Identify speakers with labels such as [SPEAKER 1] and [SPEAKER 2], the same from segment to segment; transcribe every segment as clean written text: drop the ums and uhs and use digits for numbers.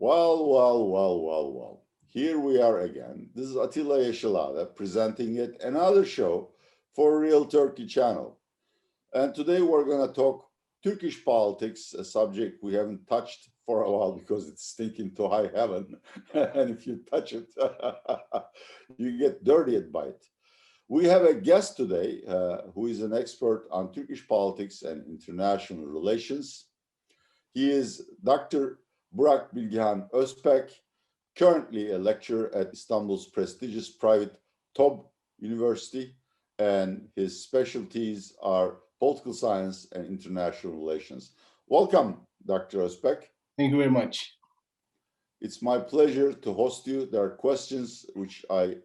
[SPEAKER 1] Well. Here we are again. This is Atilla Yeşilada presenting yet another show for Real Turkey channel. And today we're going to talk Turkish politics, a subject we haven't touched for a while because it's stinking to high heaven. And if you touch it, you get dirtied by it. We have a guest today who is an expert on Turkish politics and international relations. He is Dr. Burak Bilgehan Özpek, currently a lecturer at Istanbul's prestigious private TOB University, and his specialties are political science and international relations. Welcome, Dr. Özpek.
[SPEAKER 2] Thank you very much.
[SPEAKER 1] It's my pleasure to host you. There are questions which I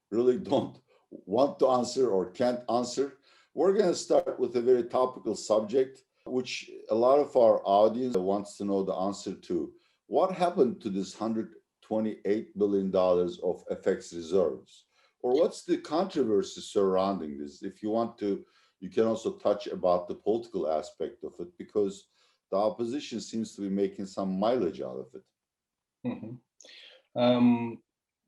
[SPEAKER 1] really don't want to answer or can't answer. We're going to start with a very topical subject, which a lot of our audience wants to know the answer to. What happened to this $128 billion of FX reserves? Or what's the controversy surrounding this? If you want to, you can also touch about the political aspect of it, because the opposition seems to be making some mileage out of it.
[SPEAKER 2] Mm-hmm.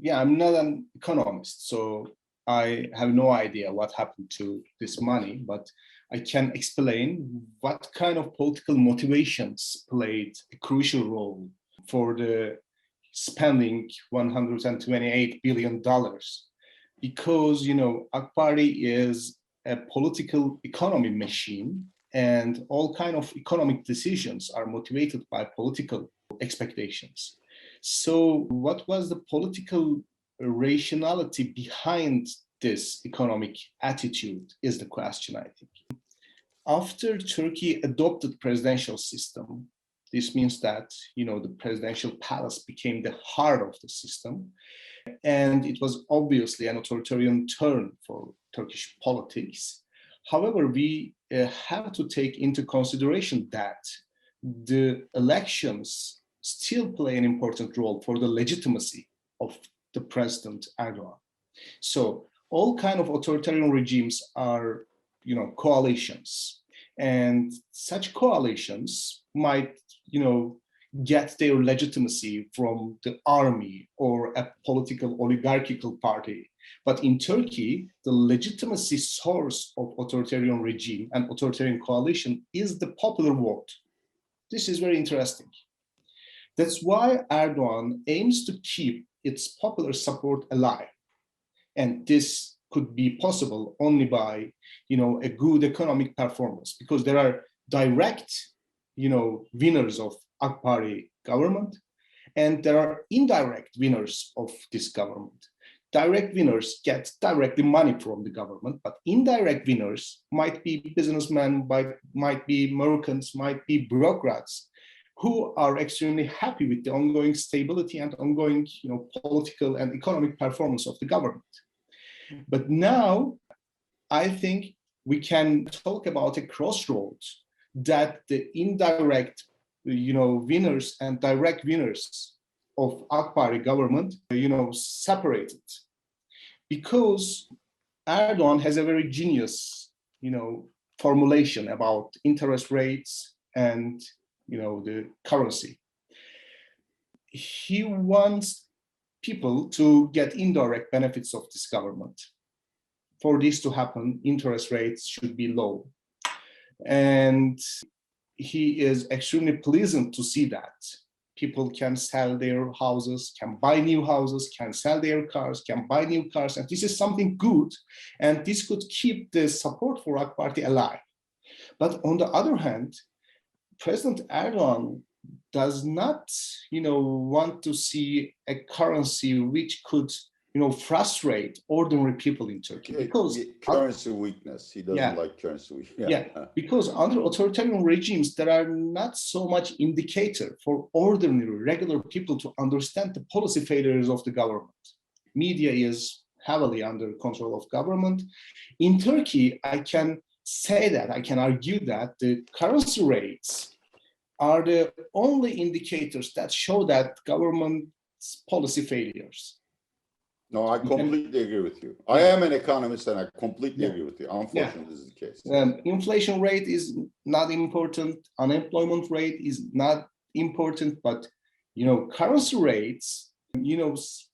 [SPEAKER 2] I'm not an economist, so I have no idea what happened to this money, but I can explain what kind of political motivations played a crucial role for the spending $128 billion. Because, AK Party is a political economy machine, and all kind of economic decisions are motivated by political expectations. So what was the political rationality behind this economic attitude is the question, I think. After Turkey adopted presidential system, this means that, the presidential palace became the heart of the system. And it was obviously an authoritarian turn for Turkish politics. However, we have to take into consideration that the elections still play an important role for the legitimacy of the President Erdogan. So all kind of authoritarian regimes are, coalitions. And such coalitions might, get their legitimacy from the army or a political oligarchical party. But in Turkey, the legitimacy source of authoritarian regime and authoritarian coalition is the popular vote. This is very interesting. That's why Erdogan aims to keep its popular support alive. And this could be possible only by, a good economic performance, because there are direct, winners of AK Party government, and there are indirect winners of this government. Direct winners get directly money from the government, but indirect winners might be businessmen, might be merchants, might be bureaucrats, who are extremely happy with the ongoing stability and ongoing, political and economic performance of the government. But now, I think we can talk about a crossroads that the indirect, winners and direct winners of AK Party government, separated. Because Erdogan has a very genius, formulation about interest rates and, the currency. He wants people to get indirect benefits of this government. For this to happen, interest rates should be low. And he is extremely pleasant to see that people can sell their houses, can buy new houses, can sell their cars, can buy new cars. And this is something good. And this could keep the support for AK Party alive. But on the other hand, President Erdogan does not, want to see a currency which could, frustrate ordinary people in Turkey. Because
[SPEAKER 1] currency weakness, he doesn't like currency weakness.
[SPEAKER 2] Yeah, because under authoritarian regimes, there are not so much indicator for ordinary, regular people to understand the policy failures of the government. Media is heavily under control of government. In Turkey, I can argue that the currency rates are the only indicators that show that government's policy failures.
[SPEAKER 1] No, I completely agree with you. I am an economist and I completely agree with you. Unfortunately, this is the case.
[SPEAKER 2] Inflation rate is not important. Unemployment rate is not important, but currency rates,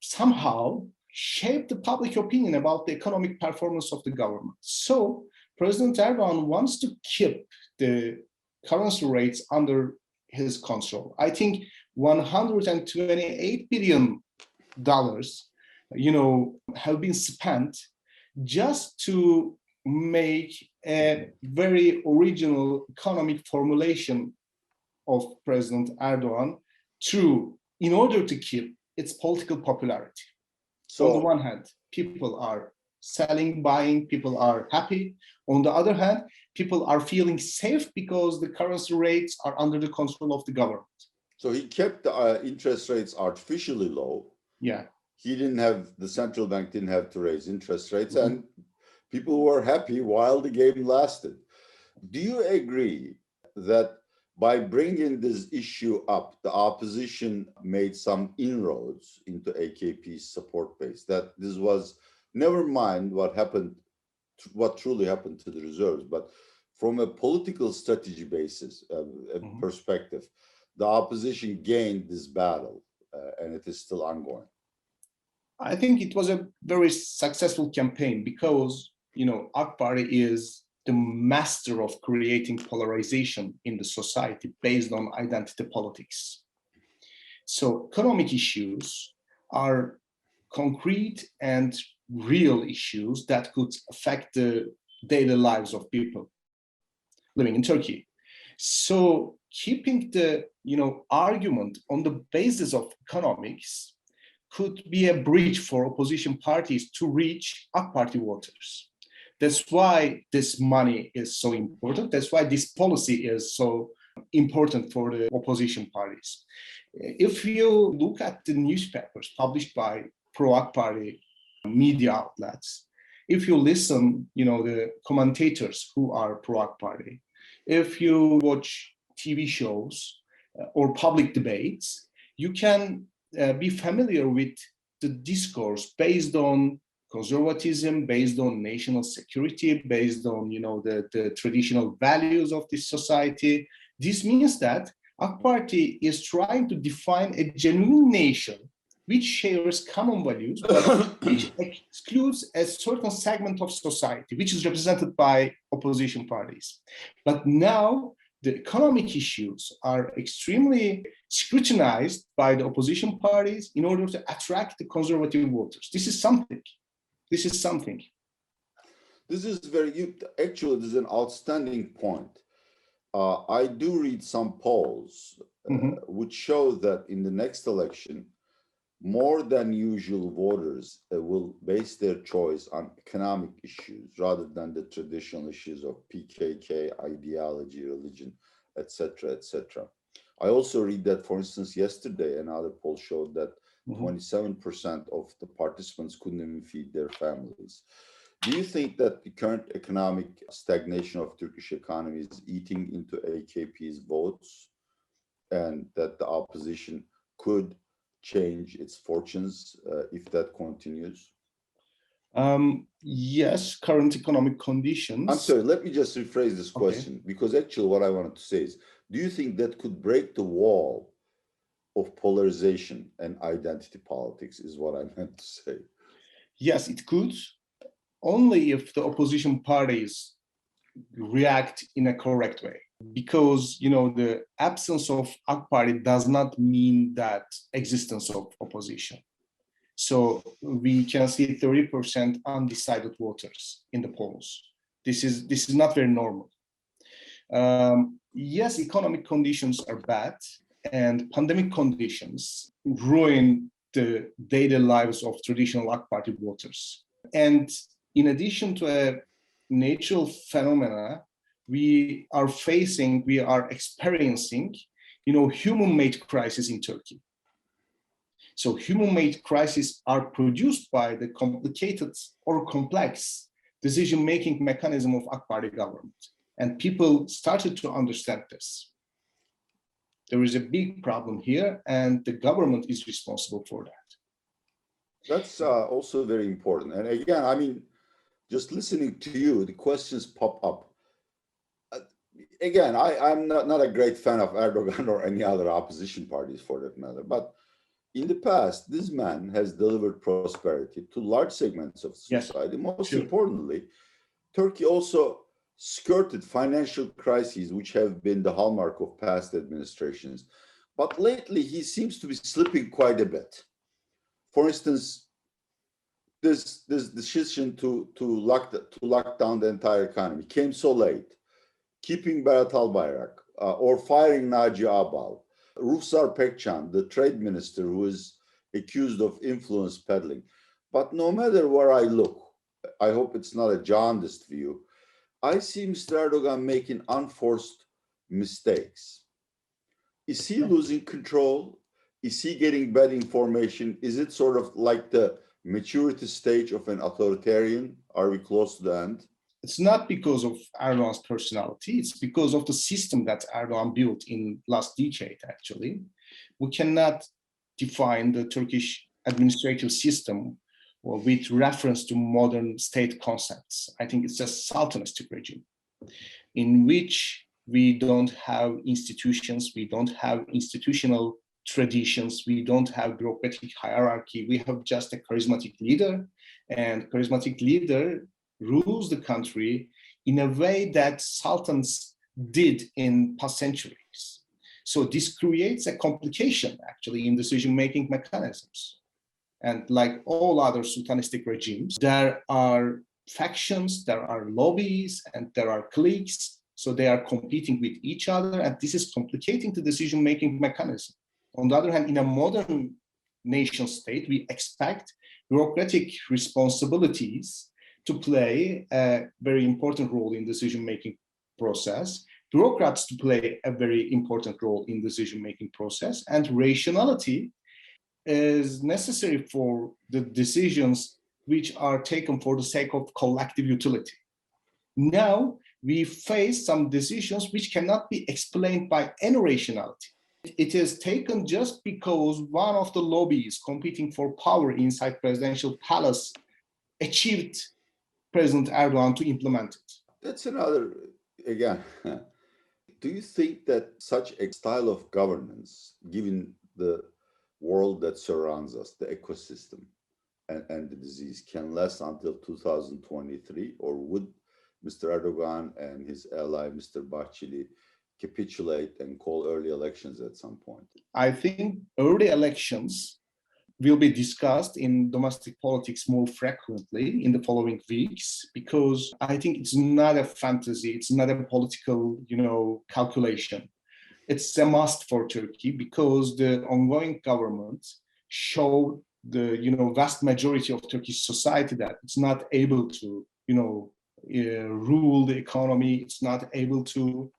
[SPEAKER 2] somehow shape the public opinion about the economic performance of the government. So President Erdogan wants to keep the currency rates under his control. I think $128 billion, have been spent just to make a very original economic formulation of President Erdogan true in order to keep its political popularity. So on the one hand, people are selling, buying, people are happy. On the other hand, people are feeling safe because the currency rates are under the control of the government.
[SPEAKER 1] So he kept the interest rates artificially low.
[SPEAKER 2] Yeah.
[SPEAKER 1] The central bank didn't have to raise interest rates, and people were happy while the game lasted. Do you agree that by bringing this issue up, the opposition made some inroads into AKP's support base, that this was, never mind what truly happened to the reserves, but from a political strategy basis, perspective, the opposition gained this battle, and it is still ongoing?
[SPEAKER 2] I think it was a very successful campaign because, AK Party is the master of creating polarization in the society based on identity politics. So economic issues are concrete and real issues that could affect the daily lives of people living in Turkey. So keeping the argument on the basis of economics could be a bridge for opposition parties to reach AK Party voters. That's why this money is so important. That's why this policy is so important for the opposition parties. If you look at the newspapers published by pro-AK Party media outlets, if you listen, the commentators who are pro-AK Party, if you watch TV shows or public debates, you can be familiar with the discourse based on conservatism, based on national security, based on the traditional values of this society. This means that AK Party is trying to define a genuine nation which shares common values, but which excludes a certain segment of society, which is represented by opposition parties. But now the economic issues are extremely scrutinized by the opposition parties in order to attract the conservative voters. This is something. This is
[SPEAKER 1] actually, this is an outstanding point. I do read some polls which show that in the next election, more than usual voters will base their choice on economic issues rather than the traditional issues of PKK, ideology, religion, etc., etc. I also read that, for instance, yesterday, another poll showed that 27% of the participants couldn't even feed their families. Do you think that the current economic stagnation of Turkish economy is eating into AKP's votes, and that the opposition could change its fortunes if that continues?
[SPEAKER 2] Yes, current economic conditions.
[SPEAKER 1] I'm sorry, let me just rephrase this question, because actually what I wanted to say is, do you think that could break the wall of polarization and identity politics, is what I meant to say?
[SPEAKER 2] Yes, it could, only if the opposition parties react in a correct way. Because, the absence of AK Party does not mean that existence of opposition. So we can see 30% undecided voters in the polls. This is not very normal. Yes, economic conditions are bad, and pandemic conditions ruin the daily lives of traditional AK Party voters. And in addition to a natural phenomena, we are experiencing, human-made crisis in Turkey. So human-made crises are produced by the complicated or complex decision-making mechanism of AK Party government. And people started to understand this. There is a big problem here, and the government is responsible for that.
[SPEAKER 1] That's also very important. And again, just listening to you, the questions pop up. again, I'm not a great fan of Erdogan or any other opposition parties for that matter, but in the past, this man has delivered prosperity to large segments of
[SPEAKER 2] Yes,
[SPEAKER 1] society. Most
[SPEAKER 2] sure.
[SPEAKER 1] importantly, Turkey also skirted financial crises, which have been the hallmark of past administrations. But lately, he seems to be slipping quite a bit. For instance, this decision to lock down the entire economy came so late. Keeping Berat Albayrak or firing Naci Ağbal, Ruhsar Pekcan, the trade minister who is accused of influence peddling. But no matter where I look, I hope it's not a jaundiced view, I see Mr. Erdogan making unforced mistakes. Is he losing control? Is he getting bad information? Is it sort of like the maturity stage of an authoritarian? Are we close to the end?
[SPEAKER 2] It's not because of Erdogan's personality, it's because of the system that Erdogan built in last decade, actually. We cannot define the Turkish administrative system with reference to modern state concepts. I think it's a Sultanistic regime in which we don't have institutions, we don't have institutional traditions, we don't have bureaucratic hierarchy, we have just a charismatic leader, and charismatic leader rules the country in a way that sultans did in past centuries. So this creates a complication actually in decision-making mechanisms. And like all other sultanistic regimes, there are factions, there are lobbies, and there are cliques. So they are competing with each other, and this is complicating the decision-making mechanism. On the other hand, in a modern nation state, we expect bureaucratic responsibilities to play a very important role in decision-making process, bureaucrats to play a very important role in decision-making process, and rationality is necessary for the decisions which are taken for the sake of collective utility. Now, we face some decisions which cannot be explained by any rationality. It is taken just because one of the lobbies competing for power inside presidential palace achieved President Erdogan to implement it.
[SPEAKER 1] That's another, again, do you think that such a style of governance, given the world that surrounds us, the ecosystem and the disease, can last until 2023? Or would Mr. Erdogan and his ally, Mr. Bahçeli, capitulate and call early elections at some point?
[SPEAKER 2] I think early elections will be discussed in domestic politics more frequently in the following weeks, because I think it's not a fantasy, it's not a political, calculation. It's a must for Turkey because the ongoing government showed the, vast majority of Turkish society that it's not able to, rule the economy, it's not able to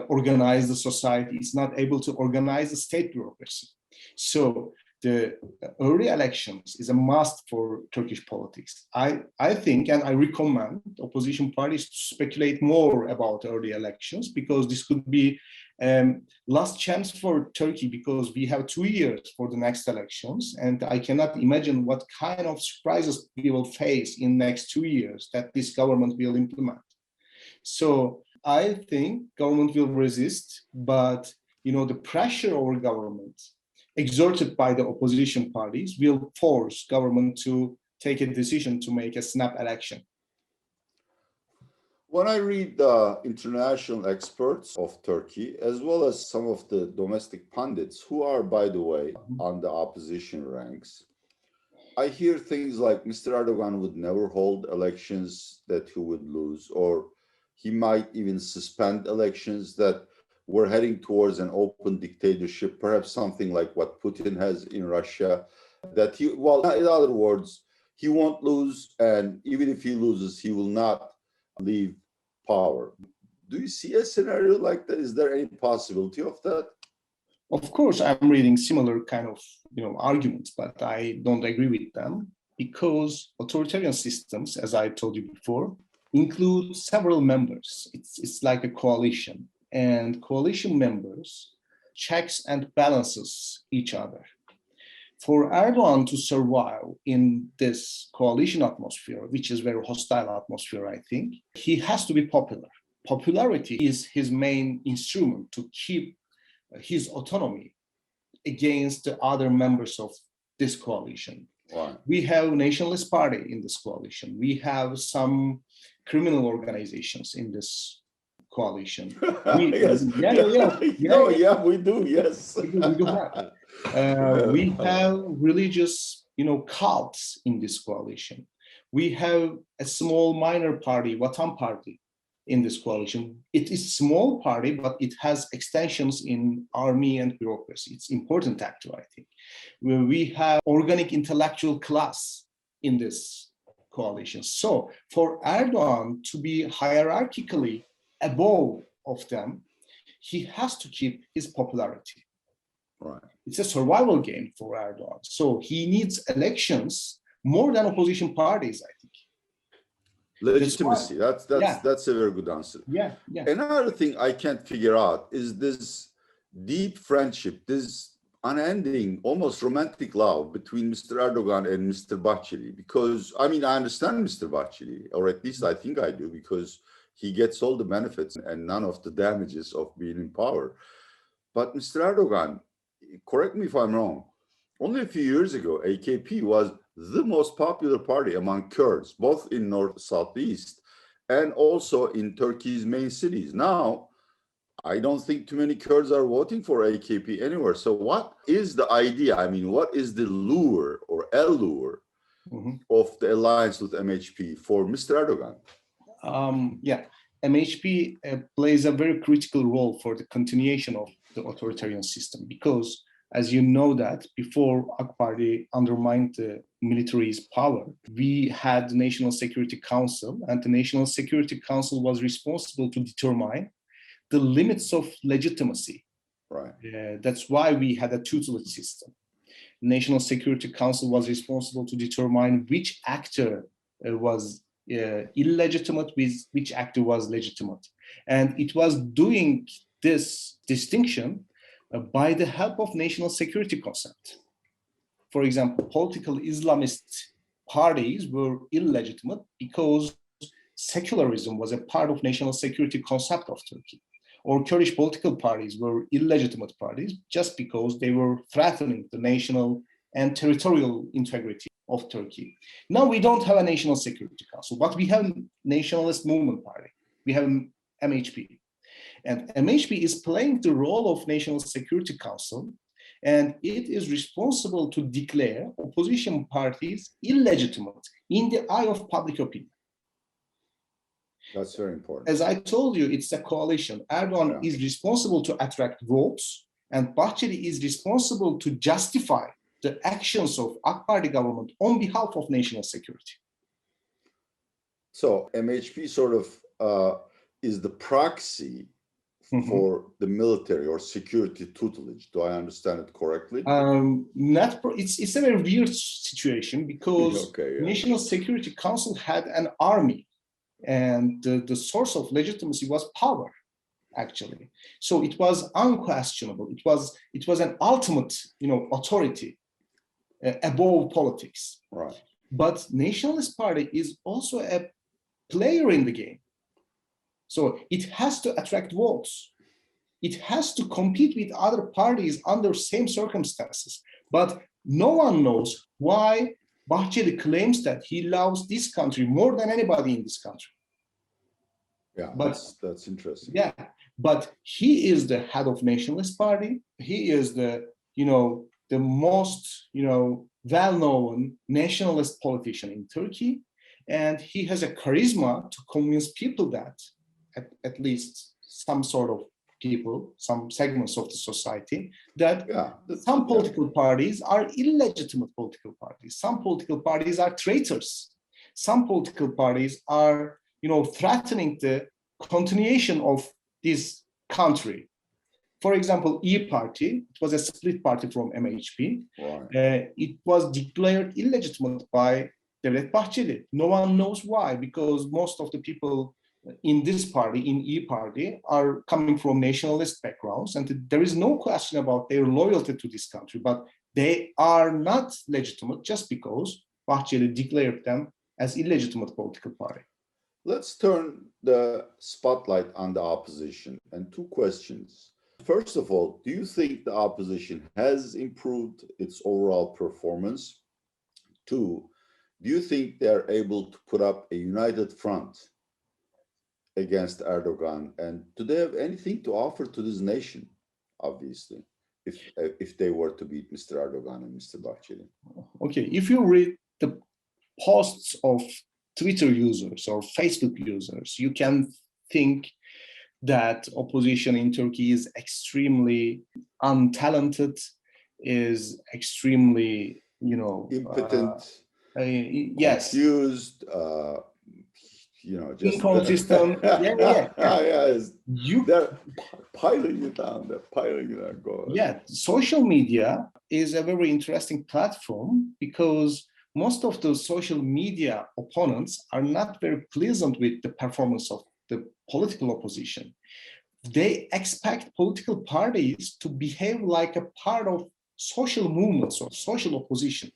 [SPEAKER 2] organize the society, it's not able to organize the state bureaucracy. So the early elections is a must for Turkish politics. I think, and I recommend opposition parties to speculate more about early elections, because this could be last chance for Turkey, because we have 2 years for the next elections, and I cannot imagine what kind of surprises we will face in next 2 years that this government will implement. So I think government will resist, but the pressure over government exerted by the opposition parties will force government to take a decision to make a snap election.
[SPEAKER 1] When I read the international experts of Turkey, as well as some of the domestic pundits, who are, by the way, on the opposition ranks, I hear things like Mr. Erdogan would never hold elections that he would lose, or he might even suspend elections, that we're heading towards an open dictatorship, perhaps something like what Putin has in Russia, that he, well, in other words, he won't lose, and even if he loses, he will not leave power. Do you see a scenario like that? Is there any possibility of that?
[SPEAKER 2] Of course, I'm reading similar kind of arguments, but I don't agree with them, because authoritarian systems, as I told you before, include several members. It's like a coalition, and coalition members checks and balances each other. For Erdogan to survive in this coalition atmosphere, which is very hostile atmosphere, I think, he has to be popular. popularity is his main instrument to keep his autonomy against the other members of this coalition.
[SPEAKER 1] Right.
[SPEAKER 2] We have nationalist party in this coalition. We have some criminal organizations in this coalition.
[SPEAKER 1] Yes.
[SPEAKER 2] Yeah,
[SPEAKER 1] we do. Yes.
[SPEAKER 2] we do have. We have religious, cults in this coalition. We have a small minor party, Vatan Party, in this coalition. It is a small party, but it has extensions in army and bureaucracy. It's important actor, I think. We have organic intellectual class in this coalition. So for Erdogan to be hierarchically above of them, he has to keep his popularity.
[SPEAKER 1] Right.
[SPEAKER 2] It's a survival game for Erdogan. So he needs elections more than opposition parties, I think.
[SPEAKER 1] Legitimacy. That's a very good answer.
[SPEAKER 2] Yeah.
[SPEAKER 1] Another thing I can't figure out is this deep friendship, this unending, almost romantic love between Mr. Erdogan and Mr. Bahçeli. Because I understand Mr. Bahçeli, or at least I think I do, because he gets all the benefits and none of the damages of being in power. But Mr. Erdogan, correct me if I'm wrong, only a few years ago, AKP was the most popular party among Kurds, both in North, Southeast, and also in Turkey's main cities. Now, I don't think too many Kurds are voting for AKP anywhere. So what is the idea? What is the lure or allure of the alliance with MHP for Mr. Erdogan?
[SPEAKER 2] MHP plays a very critical role for the continuation of the authoritarian system because, as you know, that before AK Party undermined the military's power, we had the National Security Council, and the National Security Council was responsible to determine the limits of legitimacy.
[SPEAKER 1] Right.
[SPEAKER 2] That's why we had a tutelage system. National Security Council was responsible to determine which actor was illegitimate, which actor was legitimate. And it was doing this distinction by the help of national security concept. For example, political Islamist parties were illegitimate because secularism was a part of national security concept of Turkey. Or Kurdish political parties were illegitimate parties just because they were threatening the national and territorial integrity of Turkey. Now we don't have a national security council, but we have a nationalist movement party. We have MHP. And MHP is playing the role of National Security Council, and it is responsible to declare opposition parties illegitimate in the eye of public opinion.
[SPEAKER 1] That's very important.
[SPEAKER 2] As I told you, it's a coalition. Erdogan is responsible to attract votes, and Bahçeli is responsible to justify the actions of AK Party government on behalf of national security.
[SPEAKER 1] So MHP sort of is the proxy for the military or security tutelage. Do I understand it correctly?
[SPEAKER 2] It's a very weird situation because National Security Council had an army, and the source of legitimacy was power, actually. So it was unquestionable. It was an ultimate, authority above politics.
[SPEAKER 1] Right.
[SPEAKER 2] But Nationalist Party is also a player in the game. So it has to attract votes. It has to compete with other parties under same circumstances. But no one knows why Bahçeli claims that he loves this country more than anybody in this country.
[SPEAKER 1] Yeah,
[SPEAKER 2] but
[SPEAKER 1] that's interesting.
[SPEAKER 2] Yeah, but he is the head of Nationalist Party. He is the most, well-known nationalist politician in Turkey. And he has a charisma to convince people that, at least some sort of people, some segments of the society, that some political parties are illegitimate political parties. Some political parties are traitors. Some political parties are, threatening the continuation of this country. For example, E-Party, it was a split party from MHP.
[SPEAKER 1] Right.
[SPEAKER 2] It was declared illegitimate by Devlet Bahçeli. No one knows why, because most of the people in this party, in E-Party, are coming from nationalist backgrounds, and there is no question about their loyalty to this country, but they are not legitimate just because Bahçeli declared them as illegitimate political party.
[SPEAKER 1] Let's turn the spotlight on the opposition and two questions. First of all, do you think the opposition has improved its overall performance? Two, do you think they're able to put up a united front against Erdogan? And do they have anything to offer to this nation, obviously, if they were to beat Mr. Erdogan and Mr. Bahçeli?
[SPEAKER 2] Okay, if you read the posts of Twitter users or Facebook users, you can think that opposition in Turkey is extremely untalented, is extremely,
[SPEAKER 1] impotent,
[SPEAKER 2] yes,
[SPEAKER 1] confused, just
[SPEAKER 2] inconsistent. Yeah.
[SPEAKER 1] yes. They're piling you down. Go ahead.
[SPEAKER 2] Yeah, social media is a very interesting platform because most of the social media opponents are not very pleasant with the performance of the political opposition. They expect political parties to behave like a part of social movements or social opposition.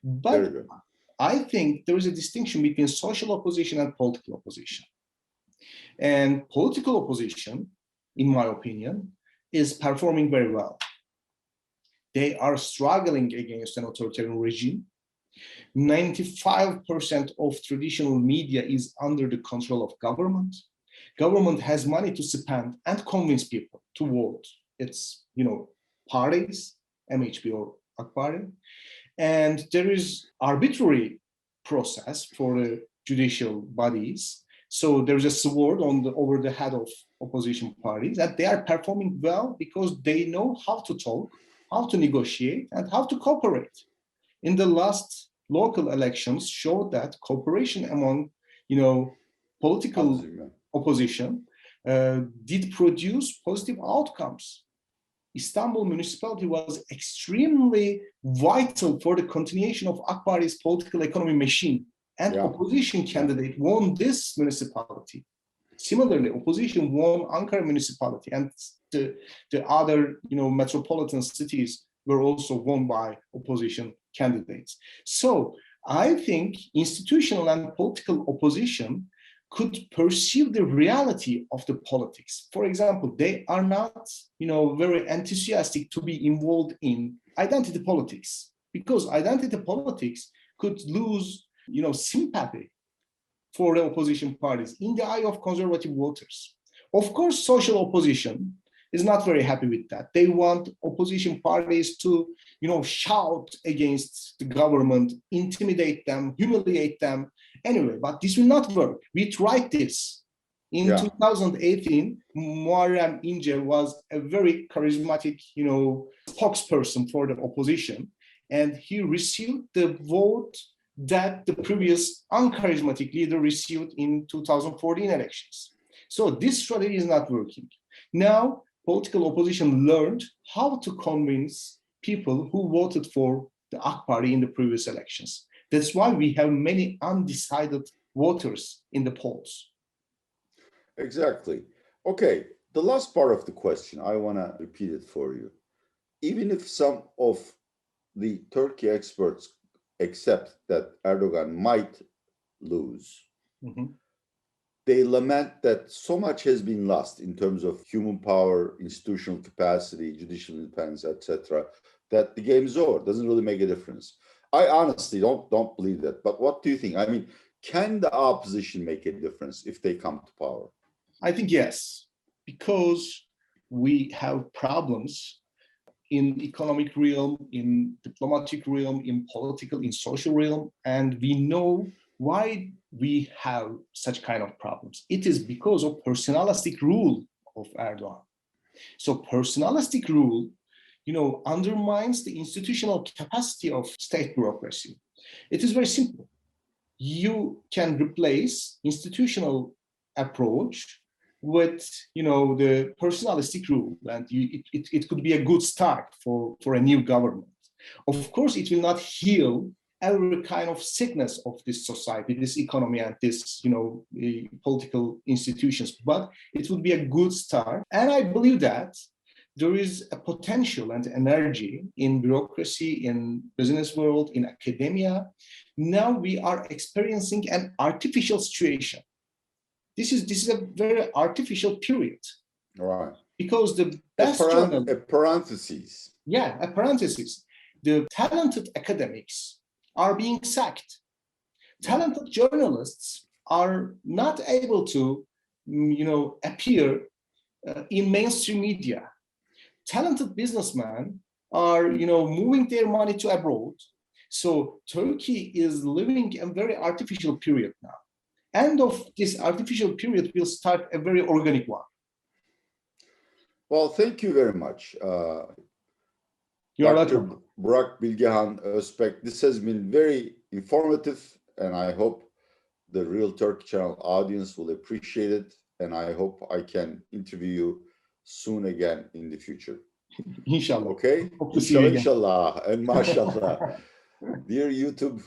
[SPEAKER 2] But I think there is a distinction between social opposition and political opposition. And political opposition, in my opinion, is performing very well. They are struggling against an authoritarian regime. 95% of traditional media is under the control of government. Government has money to spend and convince people to vote. It's, parties, MHP or Akbari. And there is arbitrary process for the judicial bodies. So there's a sword over the head of opposition parties, that they are performing well because they know how to talk, how to negotiate, and how to cooperate. In the last local elections showed that cooperation among, political opposition did produce positive outcomes. Istanbul municipality was extremely vital for the continuation of Akbari's political economy machine, and opposition candidate won this municipality. Similarly, opposition won Ankara municipality, and the other, metropolitan cities were also won by opposition candidates. So I think institutional and political opposition could perceive the reality of the politics. For example, they are not, very enthusiastic to be involved in identity politics, because identity politics could lose, sympathy for the opposition parties in the eye of conservative voters. Of course, social opposition is not very happy with that. They want opposition parties to, shout against the government, intimidate them, humiliate them. Anyway, but this will not work. We tried this. In 2018, Muharrem İnce was a very charismatic, spokesperson for the opposition, and he received the vote that the previous uncharismatic leader received in 2014 elections. So this strategy is not working. Now, political opposition learned how to convince people who voted for the AK Party in the previous elections. That's why we have many undecided voters in the polls.
[SPEAKER 1] Exactly. Okay, the last part of the question, I want to repeat it for you. Even if some of the Turkey experts accept that Erdogan might lose, they lament that so much has been lost in terms of human power, institutional capacity, judicial independence, etc., that the game is over. It doesn't really make a difference. I honestly don't believe that. But what do you think? I mean, can the opposition make a difference if they come to power?
[SPEAKER 2] I think yes, because we have problems in economic realm, in diplomatic realm, in political, in social realm, and we know why we have such kind of problems. It is because of personalistic rule of Erdogan. So personalistic rule, undermines the institutional capacity of state bureaucracy. It is very simple. You can replace institutional approach with, the personalistic rule, and it could be a good start for a new government. Of course, it will not heal every kind of sickness of this society, this economy, and this, political institutions, but it would be a good start. And I believe that there is a potential and energy in bureaucracy, in business world, in academia. Now we are experiencing an artificial situation. This is a very artificial period.
[SPEAKER 1] Right.
[SPEAKER 2] Because the best
[SPEAKER 1] a parenthesis.
[SPEAKER 2] Yeah, a parenthesis. The talented academics are being sacked. Talented journalists are not able to, appear in mainstream media. Talented businessmen are, moving their money to abroad. So Turkey is living a very artificial period now. End of this artificial period will start a very organic one.
[SPEAKER 1] Well, thank you very much. Dr. Burak, Bilgehan, Özpek. This has been very informative, and I hope the Real Turkey Channel audience will appreciate it. And I hope I can interview you soon again in the future.
[SPEAKER 2] Inshallah.
[SPEAKER 1] Okay? Inshallah, and mashallah. Dear YouTube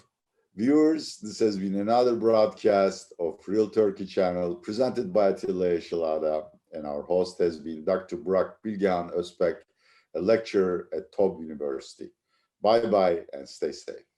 [SPEAKER 1] viewers, this has been another broadcast of Real Turkey Channel presented by Atilla Yeşilada, and our host has been Dr. Burak Bilgehan Özpek, a lecturer at TOB University. Bye-bye and stay safe.